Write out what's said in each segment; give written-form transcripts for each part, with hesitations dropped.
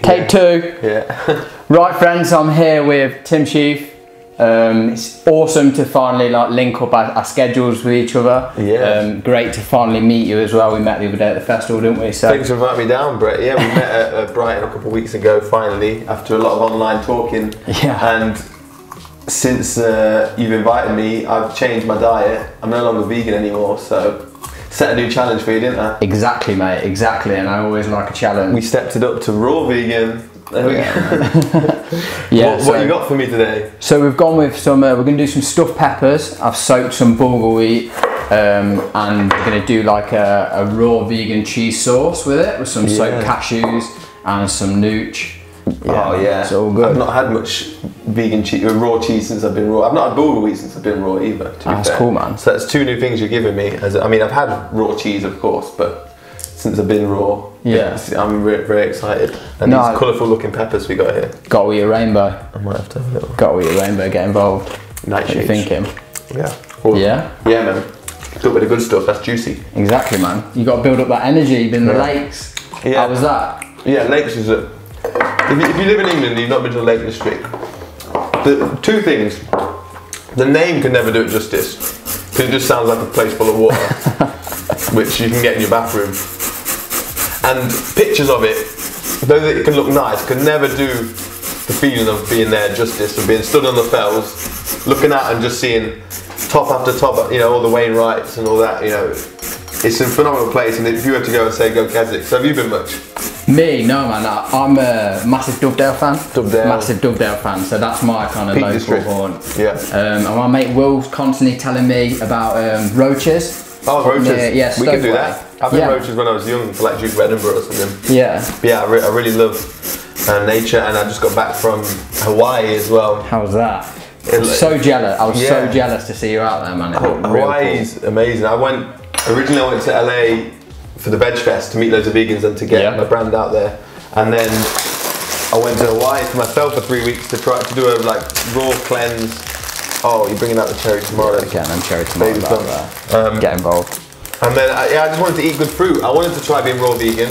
Take two. Yeah. Right, friends, I'm here with Tim Shieff. It's awesome to finally link up our schedules with each other. Yeah. Great to finally meet you as well. We met the other day at the festival, didn't we? So thanks for inviting me down, Brett. Yeah, we met at Brighton a couple of weeks ago, finally, after a lot of online talking. Yeah. And since you've invited me, I've changed my diet. I'm no longer vegan anymore, so set a new challenge for you, didn't I? Exactly, mate, exactly, and I always like a challenge. We stepped it up to raw vegan. There we go. Yeah. What you got for me today? So we've gone with some, we're going to do some stuffed peppers. I've soaked some bulgur wheat, and we're going to do like a raw vegan cheese sauce with it, with some soaked cashews and some nooch. Yeah, oh yeah, it's all good. I've not had much vegan cheese, raw cheese since I've been raw. I've not had bulgur wheat since I've been raw either, to be That's fair. Cool, man. So that's two new things you're giving me. I mean, I've had raw cheese, of course, but since I've been raw, I'm very excited. And these colourful looking peppers we got here. Got all your rainbow. I might have to have a little. Got all your rainbow, get involved. Nice. What are you thinking? Yeah. Awesome. Yeah? Yeah, man. Stuck with the good stuff, that's juicy. Exactly, man. You got to build up that energy. You've been in the lakes. Yeah. How was that? Yeah, lakes is a... If you live in England and you've not been to the Lake District, the two things, the name can never do it justice, because it just sounds like a place full of water, which you can get in your bathroom. And pictures of it, though it can look nice, can never do the feeling of being there justice, of being stood on the fells, looking out and just seeing top after top, you know, all the Wainwrights and all that, you know. It's a phenomenal place, and if you were to go and say go Keswick, so have you been much? Me? No, man. I'm a massive Dovedale fan. Dovedale. Massive Dovedale fan, so that's my kind of Peak local District. haunt. Yeah. And my mate Will's constantly telling me about roaches. Oh, roaches. Yeah, we can do that. I've been roaches when I was young, for like Duke of Edinburgh or something. Yeah. Yeah, I really love nature, and I just got back from Hawaii as well. How was that? I was so jealous. I was so jealous to see you out there, man. Hawaii's amazing. Originally I went to LA for the Veg Fest to meet loads of vegans and to get my brand out there, and then I went to Hawaii for myself for 3 weeks to try to do a like raw cleanse. Oh, you're bringing out the cherry tomorrow. Again, I'm cherry tomorrow. Get involved. And then I just wanted to eat good fruit. I wanted to try being raw vegan.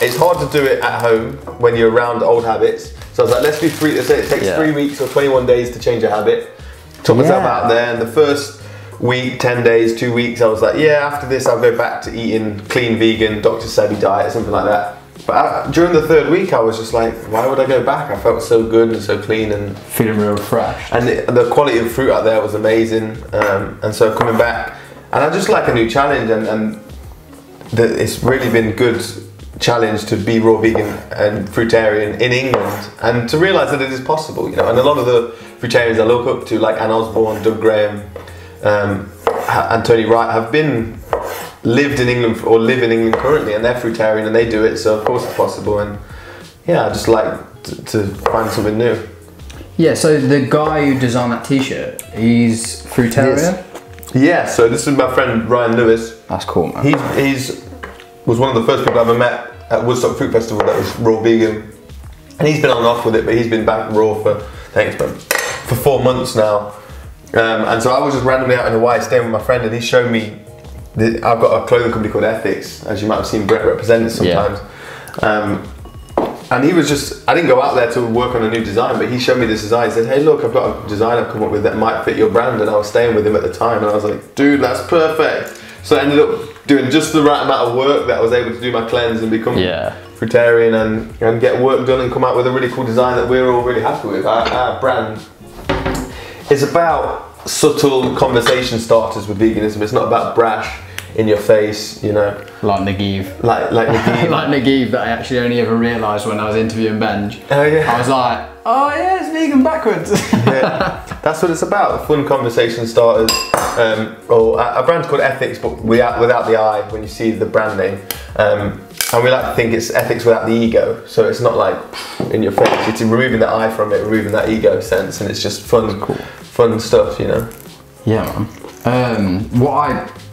It's hard to do it at home when you're around old habits. So I was like, let's do three. Let's say it takes 3 weeks or 21 days to change a habit. Took myself out there, and the first week, 10 days, 2 weeks, I was like, yeah, after this I'll go back to eating clean vegan, Dr. Sebi diet, something like that. But during the third week I was just like, why would I go back? I felt so good and so clean and feeling real fresh. And the quality of fruit out there was amazing. And so coming back, and I just like a new challenge, and it's really been good challenge to be raw vegan and fruitarian in England, and to realise that it is possible, you know. And a lot of the fruitarians I look up to, like Anne Osborne, Doug Graham, and Tony Wright, have lived in England or live in England currently, and they're fruitarian and they do it, so of course it's possible. And yeah, I just like to find something new. Yeah, so the guy who designed that t-shirt, he's fruitarian? Yeah, so this is my friend Ryan Lewis. That's cool, man. He's was one of the first people I ever met at Woodstock Fruit Festival that was raw vegan, and he's been on and off with it, but he's been back raw for 4 months now. And so I was just randomly out in Hawaii staying with my friend, and he showed me I've got a clothing company called Ethics, as you might have seen Brett represent it sometimes. And he was just, I didn't go out there to work on a new design, but he showed me this design. He said, hey look, I've got a design I've come up with that might fit your brand, and I was staying with him at the time, and I was like, dude, that's perfect. So I ended up doing just the right amount of work that I was able to do my cleanse and become fruitarian and get work done and come out with a really cool design that we're all really happy with. Our brand is about subtle conversation starters with veganism. It's not about brash, in your face, you know. Like Naguib. Like Naguib. Like Naguib, that I actually only ever realised when I was interviewing Benj. Oh yeah. I was like, oh yeah, it's vegan backwards. Yeah, that's what it's about, fun conversation starters. Our brand's called Ethics, but without the I when you see the brand name. And we like to think it's ethics without the ego, so it's not like in your face, it's removing the I from it, removing that ego sense, and it's just fun, fun stuff, you know. Yeah, man.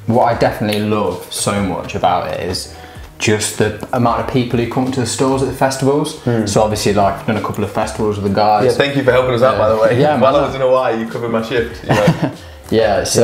What I definitely love so much about it is just the amount of people who come to the stores at the festivals. So obviously, like, I've done a couple of festivals with the guys. Yeah, thank you for helping us out, by the way. Yeah, while I was in Hawaii, you covered my shift. You know? Yeah, it's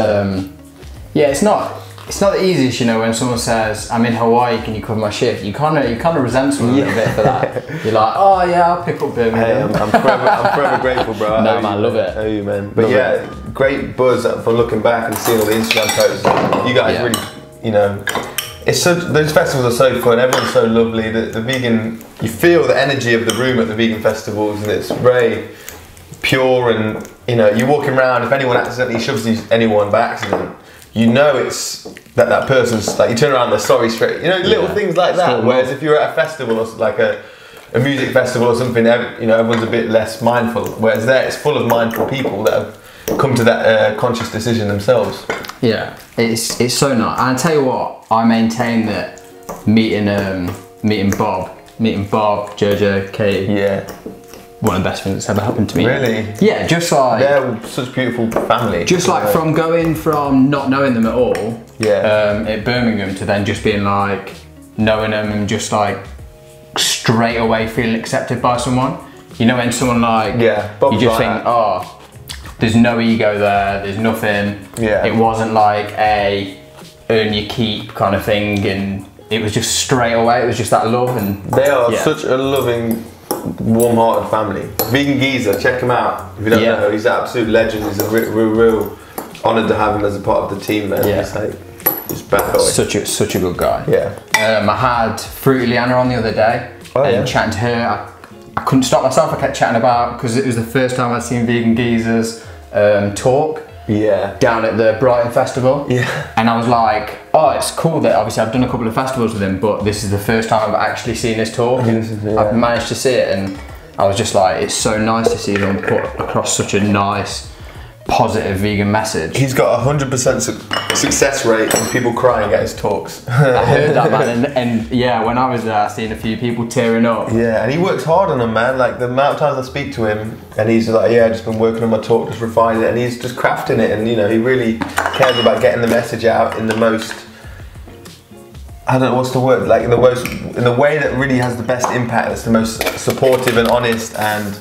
it's not. it's not the easiest, you know, when someone says, I'm in Hawaii, can you cover my shift? You kind of resent someone a little bit for that. You're like, oh yeah, I'll pick up Birmingham. Hey, I'm forever grateful, bro. No, man, I love it. I owe you, man. But yeah, great buzz from looking back and seeing all the Instagram posts. You guys really, you know, it's so, those festivals are so fun, everyone's so lovely. The vegan, you feel the energy of the room at the vegan festivals, and it's very pure, and you know, you're walking around, if anyone accidentally shoves anyone by accident, you know it's that person's, like, you turn around, they're sorry straight, you know, little things like that. Whereas if you're at a festival or like a music festival or something, you know, everyone's a bit less mindful, whereas there it's full of mindful people that have come to that conscious decision themselves. Yeah, it's so nice. And I tell you what, I maintain that meeting Bob, Jojo, Katie, one of the best things that's ever happened to me. Really? Yeah, just like, they're such beautiful family. Just like from going from not knowing them at all, at Birmingham, to then just being like knowing them and just like straight away feeling accepted by someone. You know, when someone like, you just think, oh, there's no ego there, there's nothing. Yeah. It wasn't like a earn your keep kind of thing, and it was just straight away, it was just that love. And they are such a loving, warm-hearted family. Vegan Geezer, check him out. If you don't know, he's an absolute legend. He's a real honoured to have him as a part of the team, man. He's like, he's bad boy. Such a good guy. Yeah. I had Fruity Liana on the other day, and chatting to her, I couldn't stop myself. I kept chatting about, because it was the first time I'd seen Vegan Geezers talk. Down at the Brighton Festival. And I was like, oh, it's cool that obviously I've done a couple of festivals with him, but this is the first time I've actually seen this talk. I've managed to see it, and I was just like, it's so nice to see them put across such a nice, positive vegan message. He's got 100% success rate and people crying at his talks. I heard that, man, and yeah, when I was there, I seen a few people tearing up. Yeah, and he works hard on them, man. Like the amount of times I speak to him, and he's like, yeah, I've just been working on my talk, just refining it, and he's just crafting it, and you know, he really cares about getting the message out in the most, I don't know what's the word, like in the way that really has the best impact, that's the most supportive and honest, and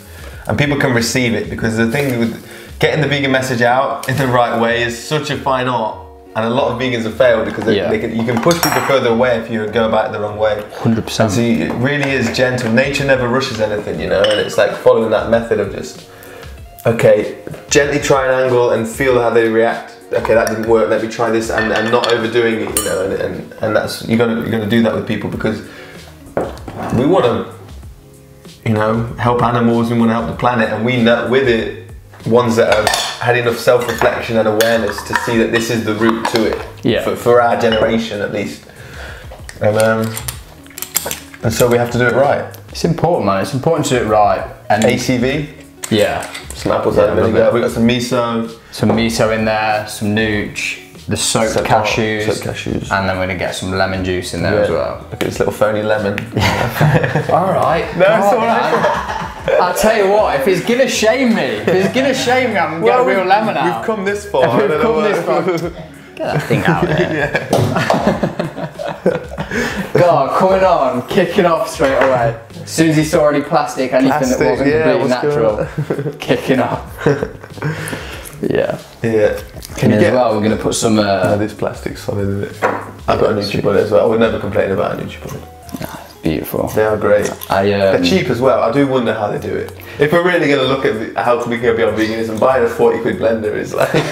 people can receive it, because the thing with getting the vegan message out in the right way is such a fine art, and a lot of vegans have failed because you can push people further away if you go about it the wrong way. 100%. And so it really is gentle. Nature never rushes anything, you know, and it's like following that method of just, okay, gently try an angle and feel how they react. Okay, that didn't work, let me try this, and not overdoing it, you know, and that's, you're gonna do that with people, because we want to, you know, help animals, we want to help the planet, and we know with it, ones that have had enough self-reflection and awareness to see that this is the route to it, for our generation at least, and so we have to do it right. It's important, man. It's important to do it right. And ACV, some apple cider vinegar. We got some miso in there, some nooch, the soaked cashews, and then we're gonna get some lemon juice in there as well. Look at this little phony lemon. All right. No, it's all right. I'll tell you what, if he's gonna shame me, I'm gonna get a real lemon out. We've come this far. We've come this far. Get that thing out there. God, coming on, kicking off straight away. As soon as he saw any plastic, anything that wasn't completely natural, kicking off. Yeah. Can you as well, we're going to put some... this plastic's solid, isn't it? I've got a NutriBullet as well. I would never complain about a NutriBullet. Beautiful. They are great. They're cheap as well. I do wonder how they do it. If we're really going to look at how we can be on veganism, buying a 40 quid blender is like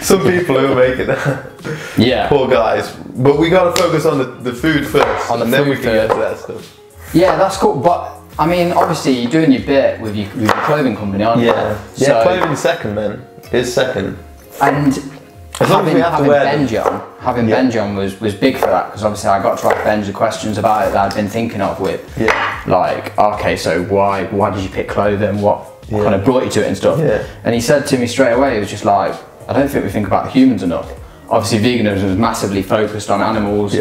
some people who are making that. Yeah. Poor guys. But we got to focus on the food first, and then we can get to that stuff. Yeah, that's cool. But I mean, obviously, you're doing your bit with your clothing company, aren't you? Yeah. So, clothing's second, man. It's second. And having Benji on was big for that, because obviously I got to ask Benji questions about it that I'd been thinking of with, like, okay, so why did you pick clothing? What kind of brought you to it and stuff? Yeah. And he said to me straight away, it was just like, I don't think we think about humans enough. Obviously, veganism is massively focused on animals,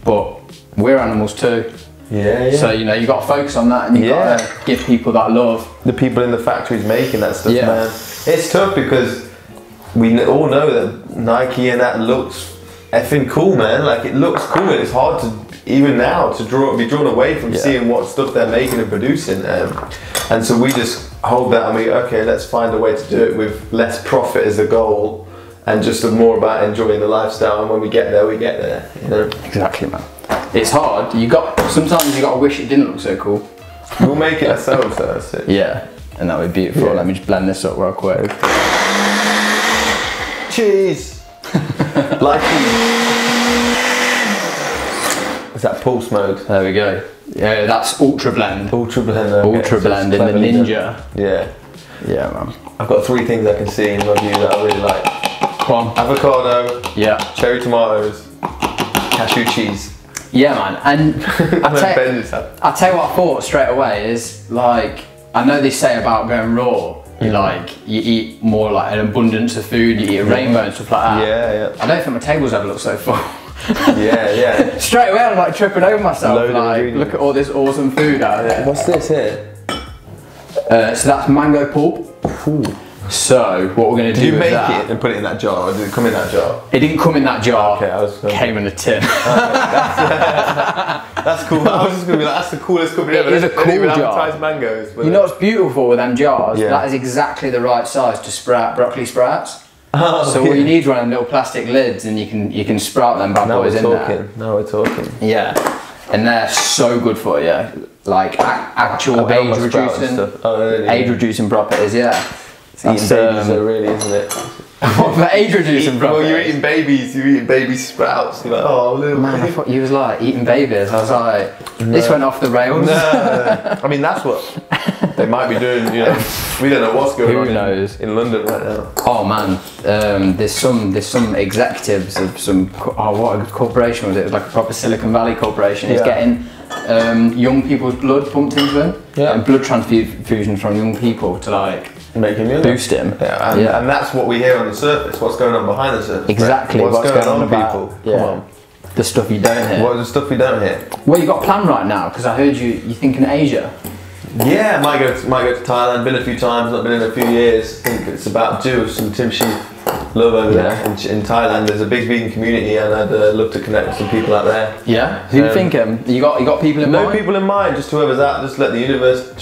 but we're animals too. So you know, you got to focus on that, and you got to give people that love. The people in the factories making that stuff, man. It's tough because we all know that Nike and that looks effing cool, man. Like, it looks cool, and it's hard to, even now, to be drawn away from seeing what stuff they're making and producing. And so we just hold that, and we, okay, let's find a way to do it with less profit as a goal, and just more about enjoying the lifestyle. And when we get there, we get there. You know? Exactly, man. It's hard. Sometimes you got to wish it didn't look so cool. We'll make it ourselves, though. That's it. Yeah, and that would be beautiful. Yeah. Let me just blend this up real quick. Cheese. Like is that pulse mode? There we go. Yeah, that's ultra blend. Ultra blend. Ultra blend in the Ninja. Yeah. Yeah, man. I've got 3 things I can see in review that I really like. Come on. Avocado. Yeah. Cherry tomatoes. Cashew cheese. Yeah, man. And I tell you what I thought straight away is, like, I know they say about going raw, you eat more like an abundance of food, you eat a rainbow and stuff like that. Yeah. I don't think my tables ever look so full. Yeah. Straight away I'm like tripping over myself, like, look at all this awesome food out there. What's this here? So that's mango pulp. Ooh. So what we're going to do Did you with make it and put it in that jar, or did it come in that jar? It didn't come in that jar. Okay, came in a tin. That's cool. I was just going to be like, that's the coolest company ever. It is a cool jar. Advertise mangoes. You know what's beautiful with them jars? Yeah. That is exactly the right size to sprout broccoli sprouts. Oh, so all you need is one of them little plastic lids, and you can sprout them bad boys in there. Now we're talking. Yeah, and they're so good for you. Like actual age reducing, age reducing properties. Yeah. It's eating babies though, really, isn't it? For age reducing properties. Well, you're eating baby sprouts. You're like, oh, little man, I thought you was like eating babies. I was like, this went off the rails. No. I mean, that's what they might be doing. You know, we don't know what's going on. Who knows? In London right now. Oh man, there's some executives of some what a corporation was it? It was like a proper Silicon Valley corporation. It's getting young people's blood pumped into them, and blood transfusions from young people to like make him boost him. And that's what we hear on the surface. What's going on behind the surface? Exactly. What's going on, about, people? Come on. The stuff you don't hear. What are the stuff we don't hear? Well, you got a plan right now because I heard you're thinking Asia. Yeah, might go to Thailand. Been a few times, not been in a few years. I think it's about due. Some Tim Shieff love over there in Thailand. There's a big vegan community, and I'd love to connect with some people out there. Yeah. Who you thinking? You got people in mind? No people in mind. Just whoever's out. Just let the universe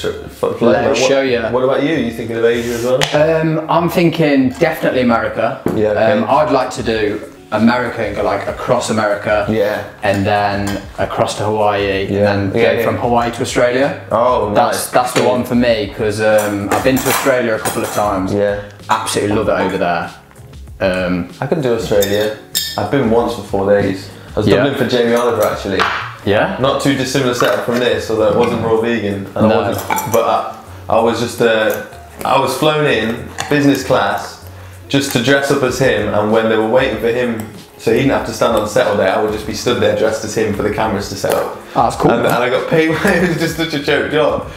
let it show you. What about you? You thinking of Asia as well? I'm thinking definitely America. Yeah. Okay. I'd like to do America and go like across America. Yeah. And then across to Hawaii. Yeah. And then go from Hawaii to Australia. Oh, nice. That's the one for me because I've been to Australia a couple of times. Yeah. Absolutely love it over there. I can do Australia. I've been once for 4 days. I was Dublin for Jamie Oliver actually. Yeah. Not too dissimilar setup from this, although it wasn't raw vegan. And I was just I was flown in business class just to dress up as him, and when they were waiting for him, so he didn't have to stand on set all day, I would just be stood there dressed as him for the cameras to set up. Oh, that's cool. And I got paid. It was just such a joke job.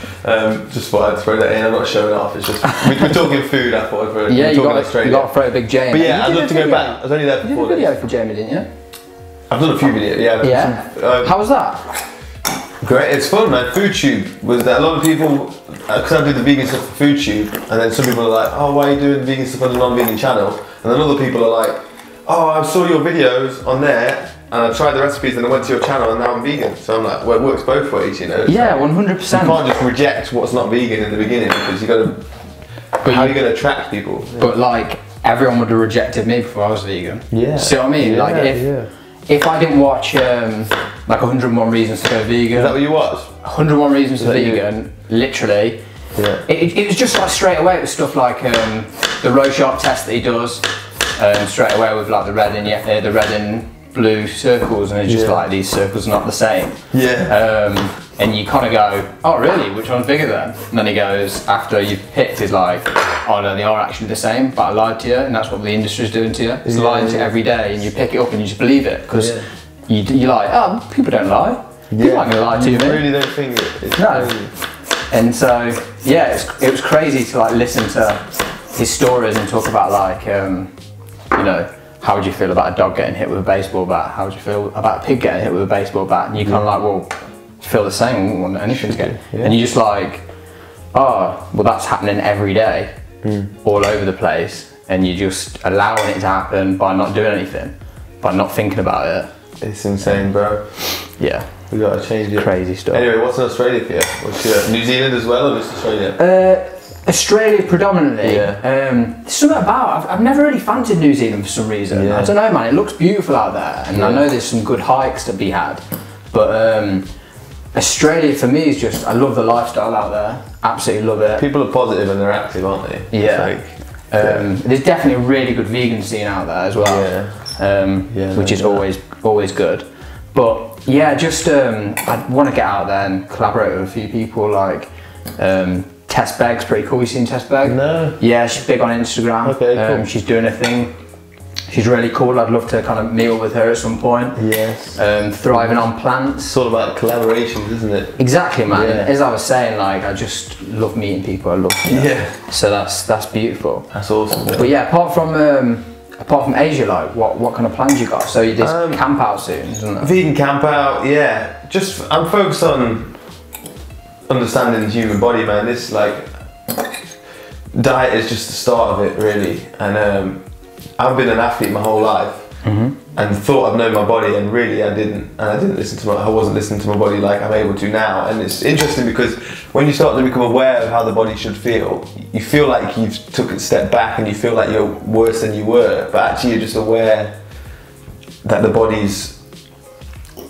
Just thought I'd throw that in. I'm not showing off. It's just we're talking food. I thought I'd throw it. Yeah, you got to throw a big Jamie. But yeah, I'd love to go back. I was only there for 4 days. You did a video for Jamie, didn't you? I've done a few videos. Yeah. How was that? Great, it's fun, man. FoodTube was that a lot of people, because I do the vegan stuff for FoodTube, and then some people are like, oh, why are you doing vegan stuff on a non-vegan channel? And then other people are like, oh, I saw your videos on there, and I tried the recipes, and I went to your channel, and now I'm vegan. So I'm like, well, it works both ways, you know? Yeah, like, 100%. You can't just reject what's not vegan in the beginning, because you got to, how are you going to attract people? But like, everyone would have rejected me before I was vegan. Yeah. See what I mean? Yeah, like, if I didn't watch like 101 Reasons to Go Vegan. Is that what you watched? 101 Reasons to Vegan, literally. Yeah. It was just like straight away with stuff like the Rorschach test that he does, straight away with like the red and blue circles, and it's just like these circles are not the same. Yeah. And you kind of go, oh really, which one's bigger then? And then he goes, after you've picked, he's like, oh no, they are actually the same, but I lied to you, and that's what the industry's doing to you. It's lying to you every day, and you pick it up and you just believe it, because you're like, oh, people don't lie. People aren't going to lie to you, You really don't think it's no. crazy. And so, yeah, it was crazy to like listen to his stories and talk about like, you know, how would you feel about a dog getting hit with a baseball bat? How would you feel about a pig getting hit with a baseball bat? And you kind of like, well, feel the same, I wouldn't want anything to get. And you just like, oh, well that's happening every day, all over the place, and you're just allowing it to happen by not doing anything, by not thinking about it. It's insane, bro. Yeah. We gotta change it. Crazy stuff. Anyway, what's in Australia for you? What's your New Zealand as well, or just Australia? Australia predominantly. Yeah. There's something about I've never really fancied New Zealand for some reason. Yeah. I don't know, man. It looks beautiful out there, and I know there's some good hikes to be had. But Australia for me is just, I love the lifestyle out there. Absolutely love it. People are positive and they're active, aren't they? Yeah. There's definitely a really good vegan scene out there as well. Yeah. Which is always good. But yeah, just I want to get out there and collaborate with a few people like. Tess Begg's pretty cool. You seen Tess Begg? No. Yeah, she's big on Instagram. Okay, cool. She's doing a thing. She's really cool. I'd love to kind of meet up with her at some point. Yes. Thriving on plants. It's all about collaborations, isn't it? Exactly, man. Yeah. As I was saying, like I just love meeting people. I love. Yeah. So that's beautiful. That's awesome. But yeah, apart from Asia, like what kind of plans you got? So you did camp out soon, isn't it? Vegan camp out, yeah. Just I'm focused on understanding the human body, man. This like diet is just the start of it, really. And I've been an athlete my whole life, and thought I've known my body, and really I didn't. And I wasn't listening to my body like I'm able to now. And it's interesting because when you start to become aware of how the body should feel, you feel like you've took a step back, and you feel like you're worse than you were. But actually, you're just aware that the body's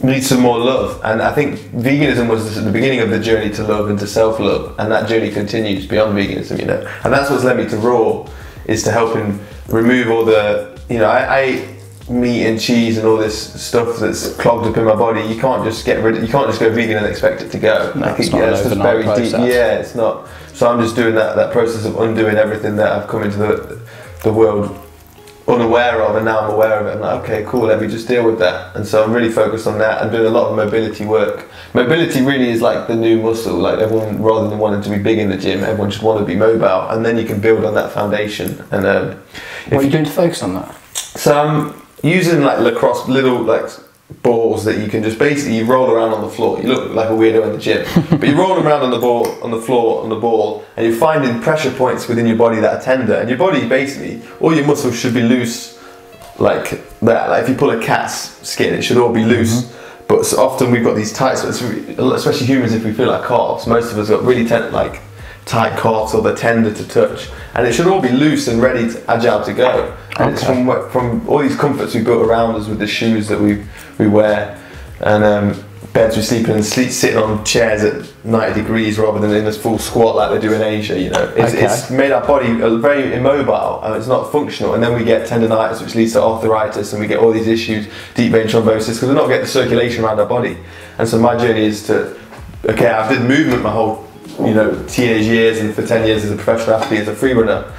needs some more love. And I think veganism was the beginning of the journey to love and to self-love, and that journey continues beyond veganism, you know. And that's what's led me to Raw, is to help him remove all the, you know, I ate meat and cheese and all this stuff that's clogged up in my body. You can't just get rid of, you can't just go vegan and expect it to go. No, I think, it's not an overnight process. Yeah, it's not. So I'm just doing that process of undoing everything that I've come into the world unaware of, and now I'm aware of it. I'm like, okay, cool, let me just deal with that. And so I'm really focused on that and doing a lot of mobility work. Mobility really is like the new muscle. Like everyone, rather than wanting to be big in the gym, everyone should want to be mobile, and then you can build on that foundation. And what are you doing to focus on that? So I'm using like lacrosse, little like balls that you can just basically, you roll around on the floor. You look like a weirdo in the gym, but you roll around on the floor, on the ball, and you're finding pressure points within your body that are tender. And your body, basically, all your muscles should be loose like that. Like if you pull a cat's skin, it should all be loose. But so often we've got these tight, especially humans, if we feel like calves, most of us got really tight calves, or they're tender to touch, and it should all be loose and ready, agile to go. And it's from all these comforts we built around us with the shoes that we wear, and beds we sleep in, sitting on chairs at 90 degrees rather than in a full squat like they do in Asia. You know, it's made our body very immobile, and it's not functional. And then we get tendonitis, which leads to arthritis, and we get all these issues, deep vein thrombosis, because we're not getting the circulation around our body. And so my journey is to, okay, I did movement my whole, you know, teenage years, and for 10 years as a professional athlete, as a free runner.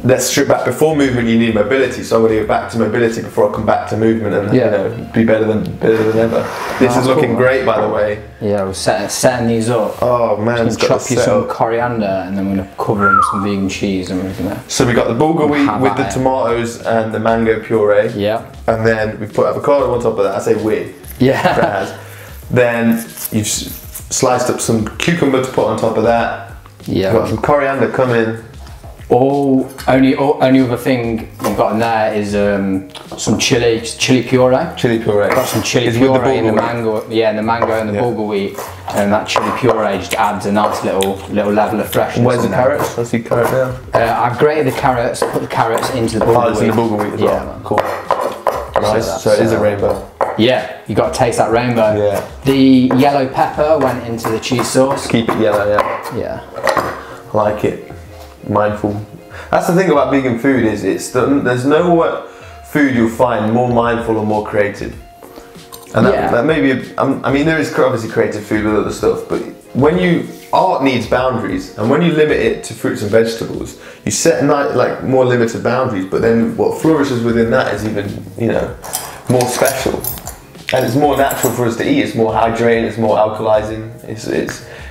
Let's strip back. Before movement, you need mobility. So I'm going to go back to mobility before I come back to movement, and you know, be better than ever. This is looking great, by the way. Yeah, we're setting these up. Oh man, just chop you some coriander, and then we're going to cover them with some vegan cheese and everything there. So we got the bulgur wheat with the tomatoes and the mango puree. Yeah. And then we put avocado on top of that. I say we. Yeah. Then you've sliced up some cucumber to put on top of that. Yeah. Got some coriander coming. Only other thing we've got in there is some chili puree. Chili puree. Got some chili puree in the mango. Yeah, in the mango and the bulgur wheat, and that chili puree just adds a nice little level of freshness. Where's the carrots? I see carrot there. I've grated the carrots, put the carrots into the bulgur wheat. Oh, it's in the bulgur wheat as well. Yeah, cool. Nice. So it is a rainbow. Yeah, you got to taste that rainbow. Yeah. The yellow pepper went into the cheese sauce. Keep it yellow, yeah. Yeah. Like it. Mindful. That's the thing about vegan food, is there's no food you'll find more mindful or more creative. And that may be, I mean, there is obviously creative food with other stuff, but art needs boundaries, and when you limit it to fruits and vegetables, you set like more limited boundaries, but then what flourishes within that is even, you know, more special. And it's more natural for us to eat, it's more hydrating, it's more alkalizing,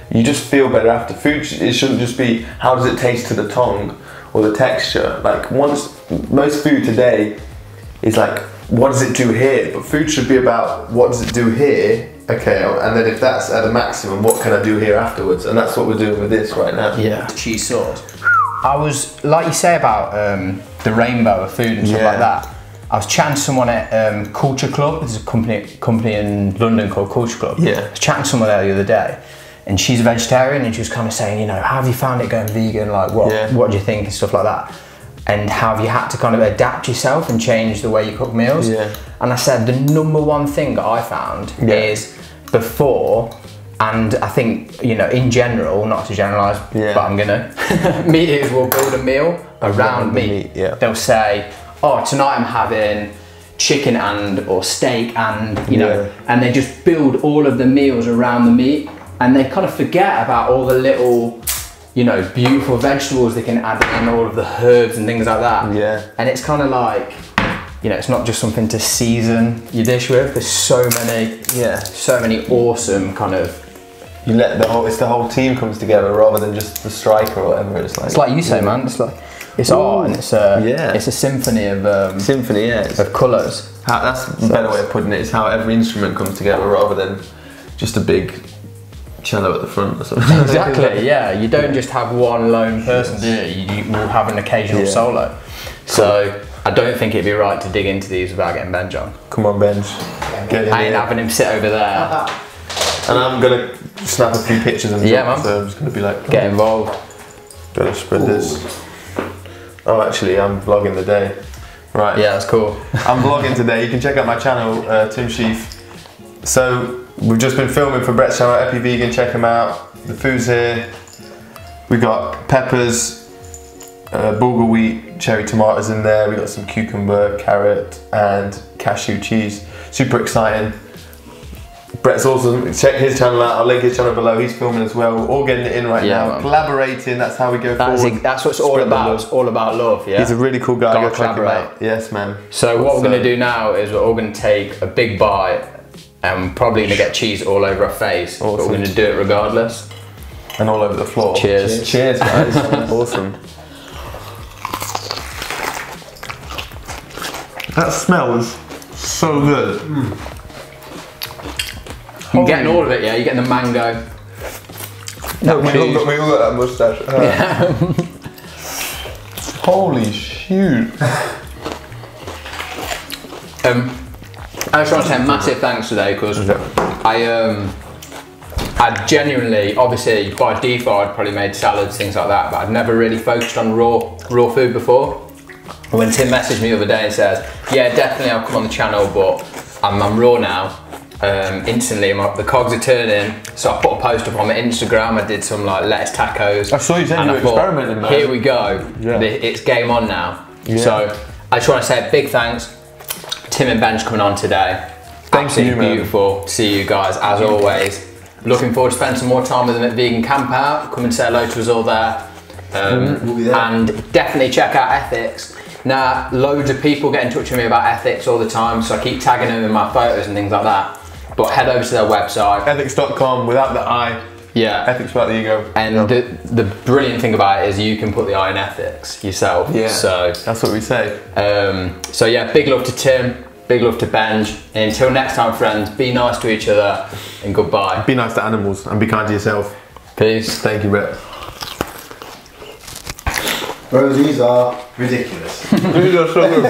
you just feel better after. Food, it shouldn't just be how does it taste to the tongue or the texture. Like most food today is like, what does it do here? But food should be about what does it do here, okay, and then if that's at a maximum, what can I do here afterwards? And that's what we're doing with this right now. Yeah. Cheese sauce. I was, like you say about the rainbow of food and stuff like that, I was chatting to someone at Culture Club. There's a company in London called Culture Club. Yeah. I was chatting to someone there the other day, and she's a vegetarian, and she was kind of saying, you know, how have you found it going vegan? Like, what do you think and stuff like that? And how have you had to kind of adapt yourself and change the way you cook meals? Yeah. And I said the number one thing that I found is before, and I think, you know, in general, not to generalise, but I'm gonna, meat eaters will build a meal around meat. They'll say, oh, tonight I'm having chicken or steak and, you know, and they just build all of the meals around the meat, and they kind of forget about all the little, you know, beautiful vegetables they can add in, all of the herbs and things like that. Yeah. And it's kind of like, you know, it's not just something to season your dish with. There's so many awesome kind of. You let it's the whole team comes together rather than just the striker or whatever. It's like you say, man. It's like it's art, and it's a symphony of of colours. That's a better way of putting it. It's how every instrument comes together rather than just a big cello at the front or something. Exactly, yeah. You don't just have one lone person, do you? You will have an occasional solo. So I don't think it'd be right to dig into these without getting Benj on. Come on, Benj. I ain't having him sit over there. And I'm gonna snap a few pictures and man. So I'm just gonna be like, get involved. Gotta spread this. Oh, actually, I'm vlogging the day. Right. Yeah, that's cool. I'm vlogging today. You can check out my channel, Tim Shieff. So we've just been filming for Brett's channel, EpiVegan. Check him out. The food's here. We got peppers, bulgur wheat, cherry tomatoes in there. We got some cucumber, carrot, and cashew cheese. Super exciting. Brett's awesome. Check his channel out. I'll link his channel below. He's filming as well. We're all getting it in right now. Man. Collaborating. That's how we go forward. That's what it's all about. It's all about love. Yeah. He's a really cool guy. Go check him out. Yes, man. So what we're going to do now is we're all going to take a big bite, and probably going to get cheese all over our face. Awesome. But we're going to do it regardless. And all over the floor. Cheers. Cheers, guys. Awesome. That smells so good. I'm getting all of it, yeah? You're getting the mango. Look, we all got that moustache. Yeah. Holy shoot. I just want to say massive thanks today, because I genuinely, obviously by default I'd probably made salads, things like that, but I'd never really focused on raw food before. When Tim messaged me the other day and says, yeah, definitely I'll come on the channel, but I'm raw now. Instantly the cogs are turning, so I put a post up on my Instagram. I did some like lettuce tacos. I saw you saying you were experimenting, man. Here we go. Yeah. It's game on now. Yeah. So I just want to say a big thanks. Tim and Benj coming on today. Thank you, man. Beautiful to see you guys as always. Looking forward to spending some more time with them at Vegan Camp Out. Come and say hello to us all there. We'll be there. And definitely check out Ethics. Now, loads of people get in touch with me about Ethics all the time, so I keep tagging them in my photos and things like that. But head over to their website. Ethics.com without the I. Yeah. Ethics without the ego. And the brilliant thing about it is you can put the I in ethics yourself. Yeah. So that's what we say. So yeah, big love to Tim, big love to Benj. And until next time, friends, be nice to each other and goodbye. Be nice to animals and be kind to yourself. Peace. Thank you, Brett. Bro, these are ridiculous. These are so good.